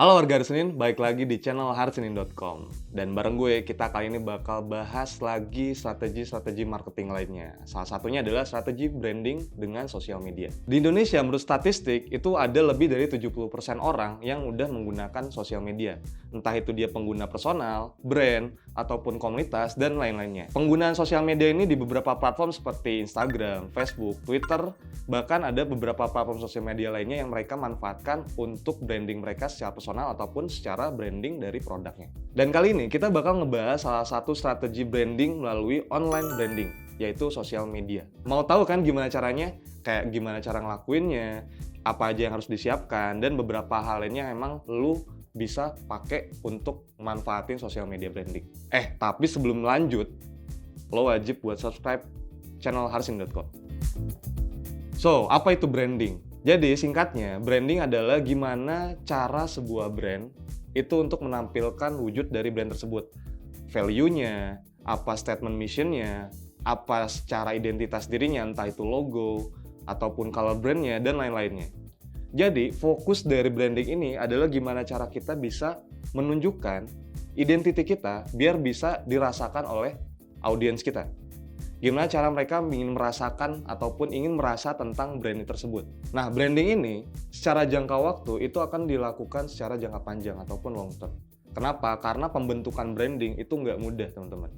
Halo warga Hari Senin, balik lagi di channel harisenin.com. Dan bareng gue, kita kali ini bakal bahas lagi strategi-strategi marketing lainnya. Salah satunya adalah strategi branding dengan sosial media. Di Indonesia, menurut statistik, itu ada lebih dari 70% orang yang udah menggunakan sosial media. Entah itu dia pengguna personal, brand, ataupun komunitas, dan lain-lainnya. Penggunaan sosial media ini di beberapa platform seperti Instagram, Facebook, Twitter, bahkan ada beberapa platform sosial media lainnya yang mereka manfaatkan untuk branding mereka secara personal ataupun secara branding dari produknya. Dan kali ini kita bakal ngebahas salah satu strategi branding melalui online branding, yaitu sosial media. Mau tahu kan gimana caranya? Kayak gimana cara ngelakuinnya, apa aja yang harus disiapkan, dan beberapa hal lainnya emang lu bisa pakai untuk manfaatin sosial media branding. Tapi sebelum lanjut, lo wajib buat subscribe channel harisenin.com. So, apa itu branding? Jadi, singkatnya, branding adalah gimana cara sebuah brand itu untuk menampilkan wujud dari brand tersebut. Value-nya, apa statement mission-nya, apa secara identitas dirinya, entah itu logo, ataupun color brand-nya, dan lain-lainnya. Jadi, fokus dari branding ini adalah gimana cara kita bisa menunjukkan identiti kita biar bisa dirasakan oleh audiens kita. Gimana cara mereka ingin merasakan ataupun ingin merasa tentang brand tersebut. Nah, branding ini secara jangka waktu itu akan dilakukan secara jangka panjang ataupun long term. Kenapa? Karena pembentukan branding itu nggak mudah, teman-teman.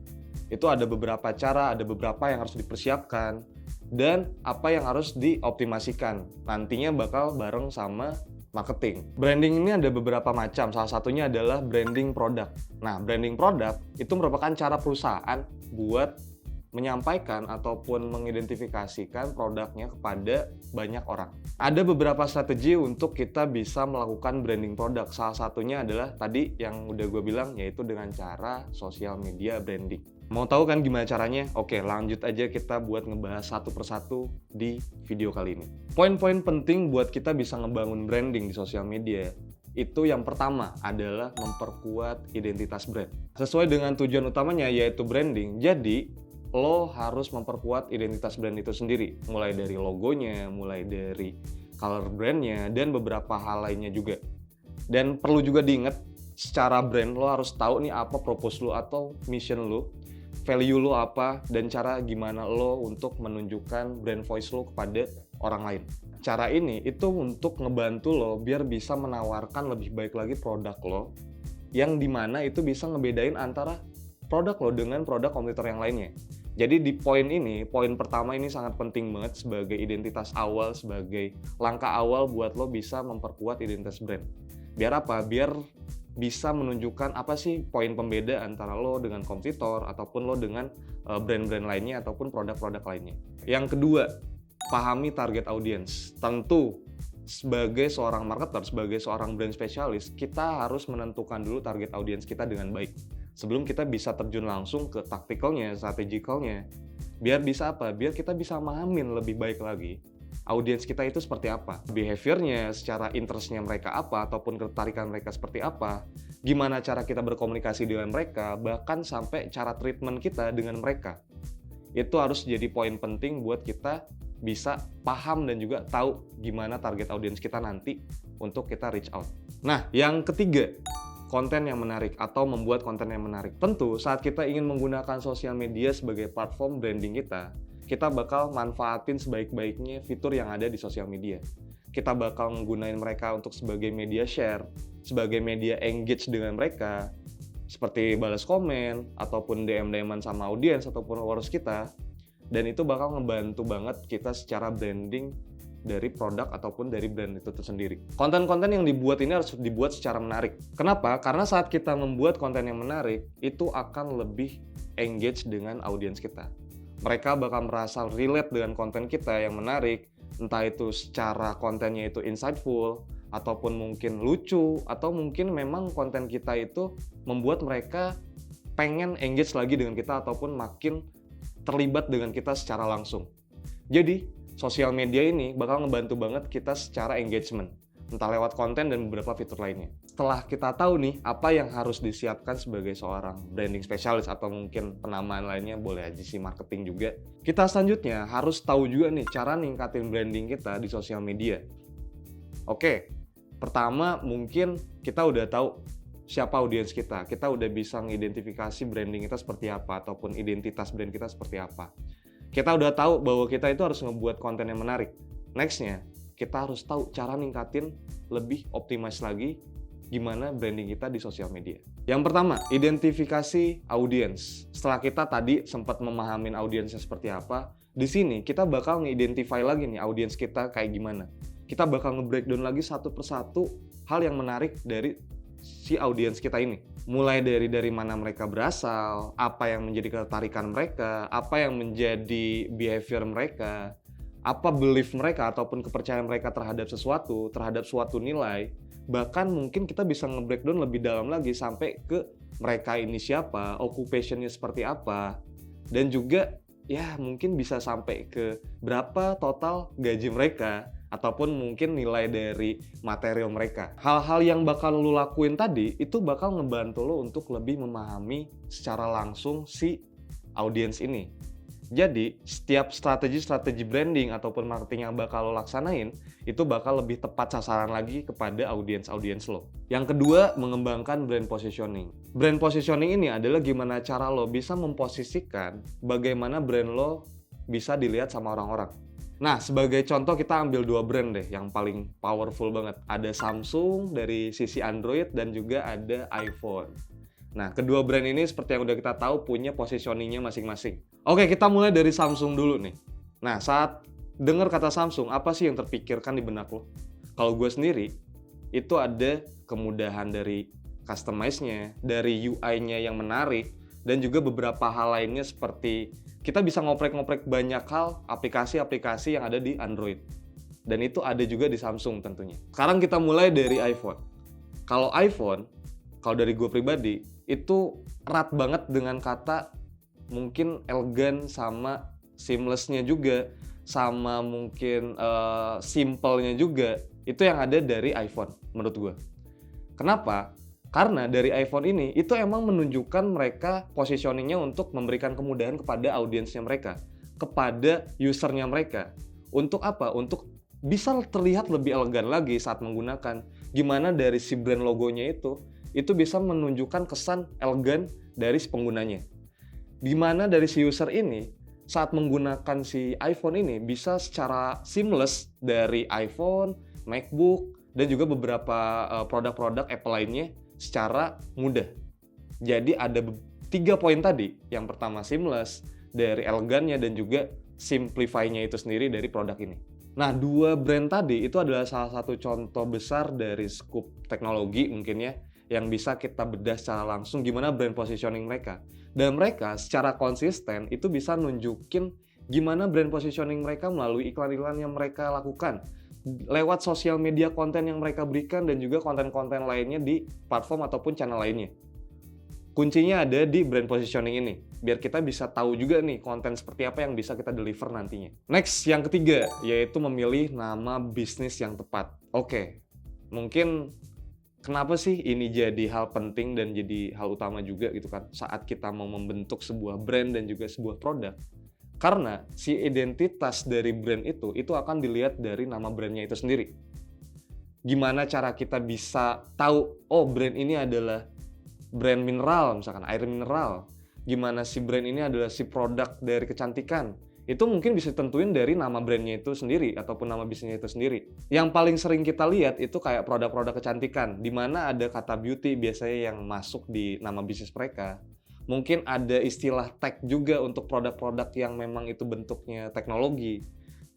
Itu ada beberapa cara, ada beberapa yang harus dipersiapkan, dan apa yang harus dioptimasikan. Nantinya bakal bareng sama marketing. Branding ini ada beberapa macam, salah satunya adalah branding produk. Nah, branding produk itu merupakan cara perusahaan buat menyampaikan ataupun mengidentifikasikan produknya kepada banyak orang. Ada beberapa strategi untuk kita bisa melakukan branding produk. Salah satunya adalah tadi yang udah gue bilang, yaitu dengan cara sosial media branding. Mau tahu kan gimana caranya? Oke, lanjut aja kita buat ngebahas satu persatu di video kali ini. Poin-poin penting buat kita bisa ngebangun branding di sosial media itu yang pertama adalah memperkuat identitas brand. Sesuai dengan tujuan utamanya yaitu branding, jadi lo harus memperkuat identitas brand itu sendiri, mulai dari logonya, mulai dari color brandnya, dan beberapa hal lainnya juga. Dan perlu juga diingat, secara brand lo harus tahu nih apa purpose lo atau mission lo, value lo apa, dan cara gimana lo untuk menunjukkan brand voice lo kepada orang lain. Cara ini itu untuk ngebantu lo biar bisa menawarkan lebih baik lagi produk lo, yang dimana itu bisa ngebedain antara produk lo dengan produk kompetitor yang lainnya. Jadi di poin pertama ini sangat penting banget sebagai identitas awal, sebagai langkah awal buat lo bisa memperkuat identitas brand. Biar apa? Biar bisa menunjukkan apa sih poin pembeda antara lo dengan kompetitor ataupun lo dengan brand-brand lainnya ataupun produk-produk lainnya. Yang kedua, pahami target audience. Tentu sebagai seorang marketer, sebagai seorang brand spesialis, kita harus menentukan dulu target audience kita dengan baik. Sebelum kita bisa terjun langsung ke tacticalnya, strategicalnya. Biar bisa apa? Biar kita bisa mahamin lebih baik lagi audiens kita itu seperti apa. Behaviornya, secara interestnya mereka apa, ataupun ketertarikan mereka seperti apa. Gimana cara kita berkomunikasi dengan mereka, bahkan sampai cara treatment kita dengan mereka. Itu harus jadi poin penting buat kita bisa paham dan juga tahu gimana target audiens kita nanti untuk kita reach out. Nah, yang ketiga, konten yang menarik atau membuat konten yang menarik. Tentu saat kita ingin menggunakan sosial media sebagai platform branding kita bakal manfaatin sebaik-baiknya fitur yang ada di sosial media. Kita bakal menggunakan mereka untuk sebagai media share, sebagai media engage dengan mereka, seperti balas komen, ataupun DM-DM-an sama audiens ataupun followers kita. Dan itu bakal ngebantu banget kita secara branding dari produk ataupun dari brand itu tersendiri. Konten-konten yang dibuat ini harus dibuat secara menarik. Kenapa? Karena saat kita membuat konten yang menarik, itu akan lebih engage dengan audiens kita. Mereka bakal merasa relate dengan konten kita yang menarik, entah itu secara kontennya itu insightful, ataupun mungkin lucu, atau mungkin memang konten kita itu membuat mereka pengen engage lagi dengan kita ataupun makin terlibat dengan kita secara langsung. Jadi, sosial media ini bakal ngebantu banget kita secara engagement, entah lewat konten dan beberapa fitur lainnya. Setelah kita tahu nih apa yang harus disiapkan sebagai seorang branding spesialis atau mungkin penamaan lainnya, boleh aja sih marketing juga. Kita selanjutnya harus tahu juga nih cara ningkatin branding kita di sosial media. Oke, Pertama, mungkin kita udah tahu siapa audiens kita. Kita udah bisa mengidentifikasi branding kita seperti apa, ataupun identitas brand kita seperti apa. Kita udah tahu bahwa kita itu harus ngebuat konten yang menarik. Next-nya, kita harus tahu cara ningkatin lebih optimize lagi gimana branding kita di sosial media. Yang pertama, identifikasi audiens. Setelah kita tadi sempat memahami audiensnya seperti apa, di sini kita bakal nge-identify lagi nih audiens kita kayak gimana. Kita bakal nge-breakdown lagi satu persatu hal yang menarik dari si audiens kita ini. Mulai dari mana mereka berasal, apa yang menjadi ketertarikan mereka, apa yang menjadi behavior mereka, apa belief mereka ataupun kepercayaan mereka terhadap sesuatu, terhadap suatu nilai. Bahkan mungkin kita bisa nge-breakdown lebih dalam lagi sampai ke mereka ini siapa, occupation-nya seperti apa, dan juga ya mungkin bisa sampai ke berapa total gaji mereka, ataupun mungkin nilai dari material mereka. Hal-hal yang bakal lu lakuin tadi itu bakal ngebantu lo untuk lebih memahami secara langsung si audiens ini. Jadi, setiap strategi branding ataupun marketing yang bakal lo laksanain itu bakal lebih tepat sasaran lagi kepada audiens lo. Yang kedua, mengembangkan brand positioning. Brand positioning ini adalah gimana cara lo bisa memposisikan bagaimana brand lo bisa dilihat sama orang-orang. Nah, sebagai contoh kita ambil 2 brand deh yang paling powerful banget. Ada Samsung dari sisi Android dan juga ada iPhone. Nah, kedua brand ini seperti yang udah kita tahu punya positioningnya masing-masing. Oke, kita mulai dari Samsung dulu nih. Nah, saat dengar kata Samsung, apa sih yang terpikirkan di benak lo? Kalau gue sendiri, itu ada kemudahan dari customize-nya, dari UI-nya yang menarik, dan juga beberapa hal lainnya seperti kita bisa ngoprek-ngoprek banyak hal aplikasi-aplikasi yang ada di Android. Dan itu ada juga di Samsung tentunya. Sekarang kita mulai dari iPhone. Kalau iPhone, kalau dari gue pribadi, itu erat banget dengan kata mungkin elegan sama seamless-nya juga, sama mungkin simple-nya juga. Itu yang ada dari iPhone menurut gue. Kenapa? Karena dari iPhone ini, itu emang menunjukkan mereka positioningnya untuk memberikan kemudahan kepada audiensnya mereka, kepada usernya mereka. Untuk apa? Untuk bisa terlihat lebih elegan lagi saat menggunakan. Gimana dari si brand logonya itu bisa menunjukkan kesan elegan dari si penggunanya. Gimana dari si user ini, saat menggunakan si iPhone ini, bisa secara seamless dari iPhone, MacBook, dan juga beberapa produk-produk Apple lainnya, secara mudah. Jadi ada 3 poin tadi. Yang pertama seamless, dari elegannya, dan juga simplify-nya itu sendiri dari produk ini. Nah, 2 brand tadi itu adalah salah satu contoh besar dari scoop teknologi mungkin ya, yang bisa kita bedah secara langsung gimana brand positioning mereka. Dan mereka secara konsisten itu bisa nunjukin gimana brand positioning mereka melalui iklan-iklan yang mereka lakukan, lewat sosial media konten yang mereka berikan, dan juga konten-konten lainnya di platform ataupun channel lainnya. Kuncinya ada di brand positioning ini, biar kita bisa tahu juga nih konten seperti apa yang bisa kita deliver nantinya. Next, yang ketiga, yaitu memilih nama bisnis yang tepat. Oke, mungkin kenapa sih ini jadi hal penting dan jadi hal utama juga gitu kan, saat kita mau membentuk sebuah brand dan juga sebuah produk. Karena si identitas dari brand itu akan dilihat dari nama brandnya itu sendiri. Gimana cara kita bisa tahu, oh brand ini adalah brand mineral, misalkan air mineral. Gimana si brand ini adalah si produk dari kecantikan. Itu mungkin bisa ditentuin dari nama brandnya itu sendiri, ataupun nama bisnisnya itu sendiri. Yang paling sering kita lihat itu kayak produk-produk kecantikan, di mana ada kata beauty biasanya yang masuk di nama bisnis mereka. Mungkin ada istilah tag juga untuk produk-produk yang memang itu bentuknya teknologi.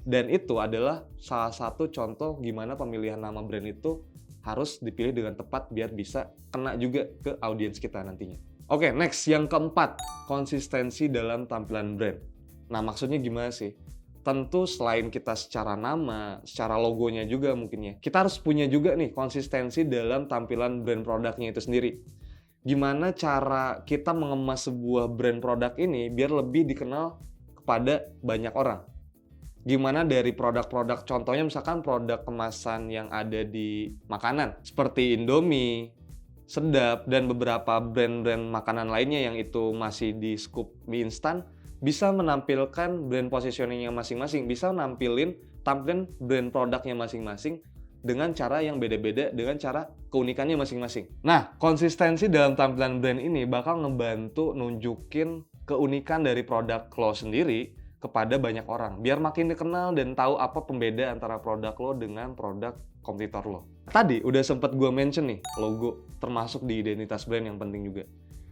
Dan itu adalah salah satu contoh gimana pemilihan nama brand itu harus dipilih dengan tepat biar bisa kena juga ke audiens kita nantinya. Oke, next. Yang keempat, konsistensi dalam tampilan brand. Nah, maksudnya gimana sih? Tentu selain kita secara nama, secara logonya juga mungkin ya, kita harus punya juga nih konsistensi dalam tampilan brand produknya itu sendiri. Gimana cara kita mengemas sebuah brand produk ini biar lebih dikenal kepada banyak orang. Gimana dari produk-produk, contohnya misalkan produk kemasan yang ada di makanan, seperti Indomie, Sedap, dan beberapa brand-brand makanan lainnya yang itu masih di scoop mie instan, bisa menampilkan brand positioning-nya masing-masing, bisa nampilin tampilan brand produknya masing-masing dengan cara yang beda-beda, dengan cara keunikannya masing-masing. Nah, konsistensi dalam tampilan brand ini bakal ngebantu nunjukin keunikan dari produk lo sendiri kepada banyak orang. Biar makin dikenal dan tahu apa pembeda antara produk lo dengan produk kompetitor lo. Tadi udah sempet gue mention nih, logo termasuk di identitas brand yang penting juga.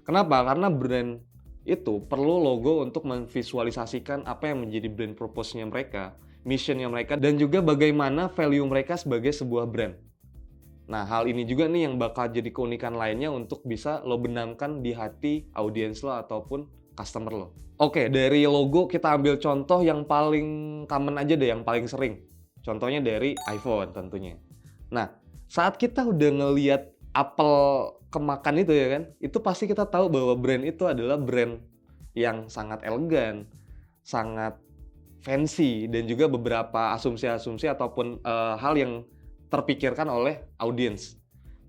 Kenapa? Karena brand itu perlu logo untuk memvisualisasikan apa yang menjadi brand purpose-nya mereka, mission-nya mereka, dan juga bagaimana value mereka sebagai sebuah brand. Nah, hal ini juga nih yang bakal jadi keunikan lainnya untuk bisa lo benamkan di hati audiens lo ataupun customer lo. Oke, dari logo kita ambil contoh yang paling common aja deh, yang paling sering. Contohnya dari iPhone tentunya. Nah, saat kita udah ngelihat Apple kemakan itu ya kan, itu pasti kita tahu bahwa brand itu adalah brand yang sangat elegan, sangat fancy, dan juga beberapa asumsi-asumsi ataupun hal yang terpikirkan oleh audiens.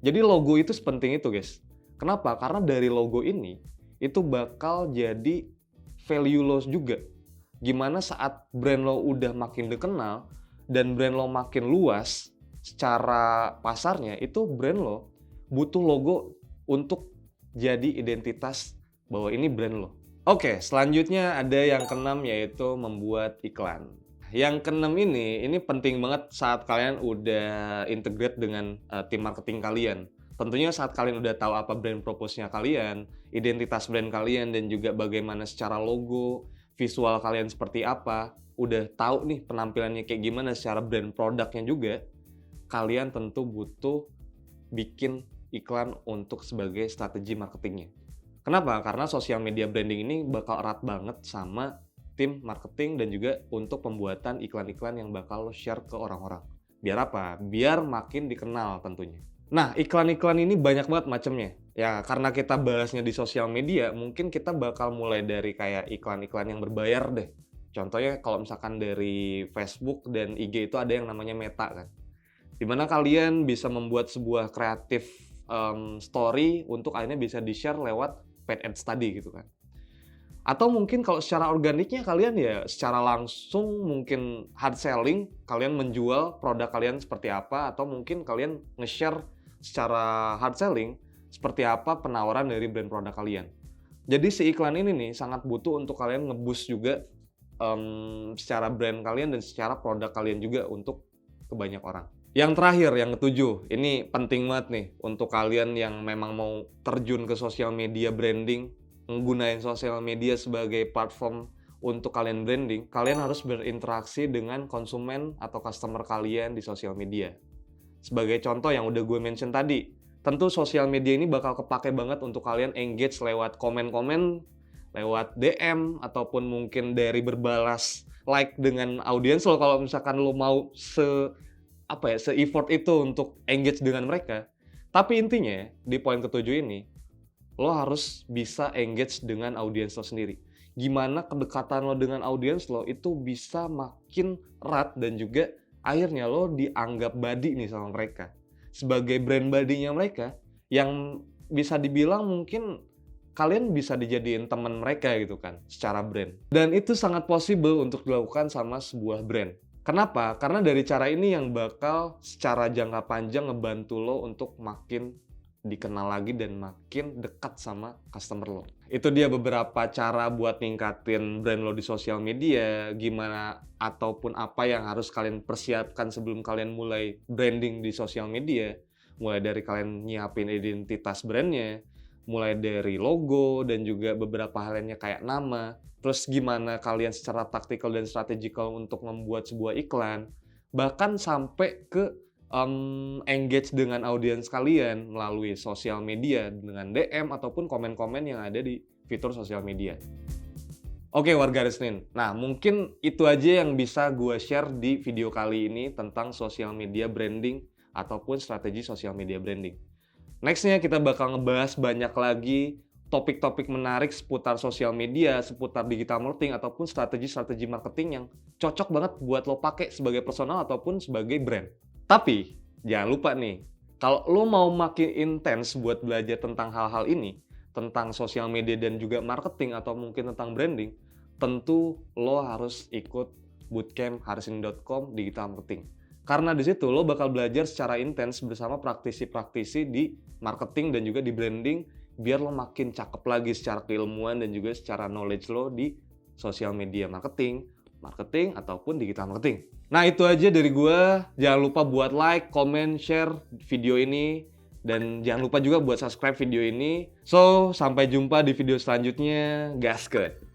Jadi logo itu sepenting itu guys. Kenapa? Karena dari logo ini itu bakal jadi value lo juga. Gimana saat brand lo udah makin dikenal dan brand lo makin luas secara pasarnya, itu brand lo butuh logo untuk jadi identitas bahwa ini brand lo. Oke, selanjutnya ada yang keenam yaitu membuat iklan. Yang keenam ini penting banget saat kalian udah integrate dengan tim marketing kalian. Tentunya saat kalian udah tahu apa brand purpose-nya kalian, identitas brand kalian, dan juga bagaimana secara logo, visual kalian seperti apa, udah tahu nih penampilannya kayak gimana secara brand produknya juga, kalian tentu butuh bikin iklan untuk sebagai strategi marketingnya. Kenapa? Karena social media branding ini bakal erat banget sama tim marketing dan juga untuk pembuatan iklan-iklan yang bakal lo share ke orang-orang. Biar apa? Biar makin dikenal tentunya. Nah, iklan-iklan ini banyak banget macamnya. Ya, karena kita bahasnya di sosial media, mungkin kita bakal mulai dari kayak iklan-iklan yang berbayar deh. Contohnya kalau misalkan dari Facebook dan IG itu ada yang namanya Meta kan. Dimana kalian bisa membuat sebuah kreatif story untuk akhirnya bisa di-share lewat paid ads tadi gitu kan. Atau mungkin kalau secara organiknya kalian ya secara langsung mungkin hard selling, kalian menjual produk kalian seperti apa, atau mungkin kalian nge-share secara hard selling seperti apa penawaran dari brand produk kalian. Jadi si iklan ini nih sangat butuh untuk kalian nge-boost juga secara brand kalian dan secara produk kalian juga untuk ke banyak orang. Yang terakhir, yang ketujuh, ini penting banget nih untuk kalian yang memang mau terjun ke sosial media branding, menggunakan sosial media sebagai platform untuk kalian branding, kalian harus berinteraksi dengan konsumen atau customer kalian di sosial media. Sebagai contoh yang udah gue mention tadi, tentu sosial media ini bakal kepake banget untuk kalian engage lewat komen-komen, lewat DM, ataupun mungkin dari berbalas like dengan audiens lo kalau misalkan lo mau se-effort itu untuk engage dengan mereka. Tapi intinya di poin ketujuh ini, lo harus bisa engage dengan audiens lo sendiri. Gimana kedekatan lo dengan audiens lo itu bisa makin erat dan juga akhirnya lo dianggap buddy nih sama mereka. Sebagai brand buddy-nya mereka yang bisa dibilang mungkin kalian bisa dijadiin teman mereka gitu kan secara brand. Dan itu sangat possible untuk dilakukan sama sebuah brand. Kenapa? Karena dari cara ini yang bakal secara jangka panjang ngebantu lo untuk makin dikenal lagi dan makin dekat sama customer lo. Itu dia beberapa cara buat ningkatin brand lo di sosial media, gimana ataupun apa yang harus kalian persiapkan sebelum kalian mulai branding di sosial media. Mulai dari kalian nyiapin identitas brandnya, mulai dari logo dan juga beberapa hal lainnya kayak nama. Terus gimana kalian secara taktikal dan strategikal untuk membuat sebuah iklan, bahkan sampai ke engage dengan audiens kalian melalui sosial media dengan DM ataupun komen-komen yang ada di fitur sosial media. Oke warga Resnin, nah mungkin itu aja yang bisa gue share di video kali ini tentang sosial media branding ataupun strategi sosial media branding. Nextnya kita bakal ngebahas banyak lagi topik-topik menarik seputar sosial media, seputar digital marketing, ataupun strategi-strategi marketing yang cocok banget buat lo pakai sebagai personal ataupun sebagai brand. Tapi, jangan lupa nih, kalau lo mau makin intens buat belajar tentang hal-hal ini, tentang sosial media dan juga marketing atau mungkin tentang branding, tentu lo harus ikut bootcamp harisini.com digital marketing. Karena di situ lo bakal belajar secara intens bersama praktisi-praktisi di marketing dan juga di branding, biar lo makin cakep lagi secara keilmuan dan juga secara knowledge lo di sosial media marketing ataupun digital marketing. Nah itu aja dari gua. Jangan lupa buat like, comment, share video ini. Dan jangan lupa juga buat subscribe video ini. So, sampai jumpa di video selanjutnya. Gaskeun!